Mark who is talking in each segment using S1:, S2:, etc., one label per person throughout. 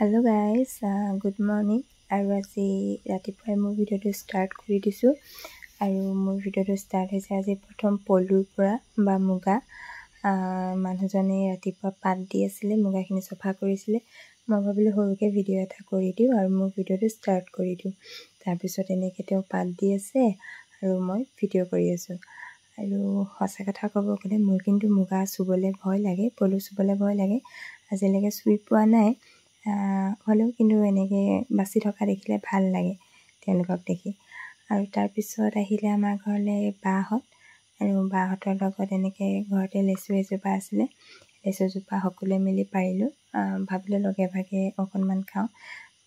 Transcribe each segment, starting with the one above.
S1: Hello guys, good morning. আৰু আজি ৰাতিপুৱাই মোৰ ভিডিঅ'টো ষ্টাৰ্ট কৰি দিছোঁ আৰু মোৰ ভিডিঅ'টো ষ্টাৰ্ট হৈছে আজি প্ৰথম পলুৰ পৰা বা মুগা মানুহজনে ৰাতিপুৱা পাত দি আছিলে, মুগাখিনি চফা কৰিছিলে। মই ভাবিলোঁ সৰুকৈ ভিডিঅ' এটা কৰি দিওঁ আৰু মোৰ ভিডিঅ'টো ষ্টাৰ্ট কৰি দিওঁ। তাৰপিছত এনেকৈ তেওঁ পাত দি আছে আৰু মই ভিডিঅ' কৰি আছোঁ। আৰু সঁচা কথা ক'ব গ'লে মোৰ কিন্তু মুগা চুবলৈ ভয় লাগে, পলু চুবলৈ ভয় লাগে। আজিলৈকে চুই পোৱা নাই, হ'লেও কিন্তু এনেকৈ বাচি থকা দেখিলে ভাল লাগে তেওঁলোকক দেখি। আৰু তাৰপিছত আহিলে আমাৰ ঘৰলৈ বাহঁত, আৰু বাহঁতৰ লগত এনেকৈ ঘৰতে লেচু এজোপা আছিলে, লেচুজোপা সকলোৱে মিলি পাৰিলোঁ। ভাবিলোঁ লগে ভাগে অকণমান খাওঁ।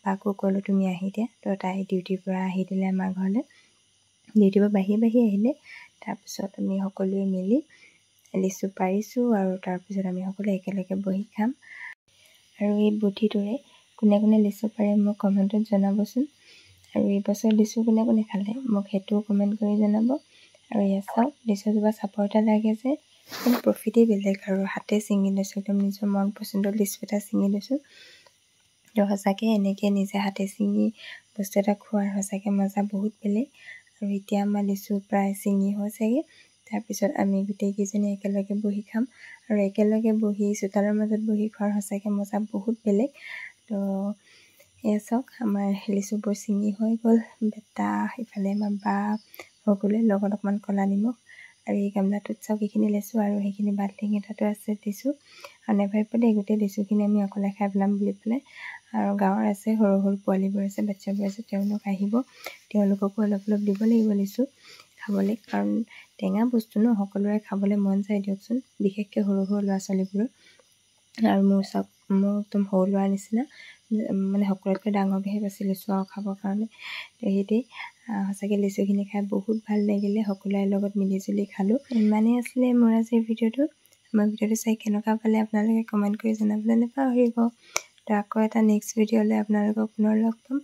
S1: বাকো ক'লোঁ তুমি আহি দিয়া। তো তাই ডিউটিৰ পৰা আহি দিলে আমাৰ ঘৰলৈ, ডিউটিৰ পৰা বাঢ়ি আহিলে। তাৰপিছত আমি সকলোৱে মিলি লেচু পাৰিছোঁ আৰু তাৰপিছত আমি সকলোৱে একেলগে বহি খাম। আৰু এই বুদ্ধিটোৰে কোনে কোনে লেচু পাৰে মোক কমেণ্টত জনাবচোন। আৰু এই বছৰ লেচু কোনে কোনে খালে মোক সেইটোও কমেণ্ট কৰি জনাব। আৰু ইয়াত চাওক, লেচুজোপা চাপৰটা লাগে যে একদম প্ৰফিটেই বেলেগ আৰু হাতে ছিঙি লৈছোঁ, একদম নিজৰ মন পচন্দৰ লেচু এটা ছিঙি লৈছোঁ। তো সঁচাকৈ এনেকৈ নিজে হাতে ছিঙি বস্তু এটা খোৱাৰ সঁচাকৈ মজা বহুত বেলেগ। আৰু এতিয়া আমাৰ লেচু প্ৰায় ছিঙি হৈছেগৈ। তাৰপিছত আমি গোটেইকেইজনী একেলগে বহি খাম। আৰু একেলগে বহি চোতালৰ মাজত বহি খোৱাৰ সঁচাকৈ মজা বহুত বেলেগ। তো এয়া চাওক, আমাৰ লেচুবোৰ ছিঙি হৈ গ'ল। বেটা ইফালে আমাৰ বা সকলোৱে লগত অকণমান ক'লা নিমখ। আৰু এই গামলাটোত চাওক, এইখিনি লেচু আৰু সেইখিনি বাল্টিং এটাতো আছে লেচু। আৰু নেভাবিব দেই গোটেই লেচুখিনি আমি অকলে খাই পেলাম বুলি পেলাই। আৰু গাঁৱৰ আছে, সৰু সৰু পোৱালিবোৰ আছে, বাচ্চাবোৰ আছে, তেওঁলোক আহিব, তেওঁলোককো অলপ অলপ দিব লাগিব লেচু খাবলৈ। কাৰণ টেঙা বস্তু ন, সকলোৰে খাবলৈ মন যায় দিয়কচোন, বিশেষকৈ সৰু সৰু ল'ৰা ছোৱালীবোৰৰ। আৰু মোৰ চাওক, মোৰ একদম সৰু ল'ৰাৰ নিচিনা, মানে সকলোতকৈ ডাঙৰকৈহে বাছি লেচু আৰু খাবৰ কাৰণে। তো সেইটোৱেই সঁচাকৈ লেচুখিনি খাই বহুত ভাল লাগিলে, সকলোৰে লগত মিলিজুলি খালোঁ। ইমানেই আছিলে মোৰ আজিৰ ভিডিঅ'টো। মোৰ ভিডিঅ'টো চাই কেনেকুৱা পালে আপোনালোকে কমেণ্ট কৰি জনাবলৈ নাপাহৰিব। তো আকৌ এটা নেক্সট ভিডিঅ'লৈ আপোনালোকক পুনৰ লগ পাম।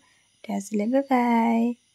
S1: তো আজিলৈ বাই বাই।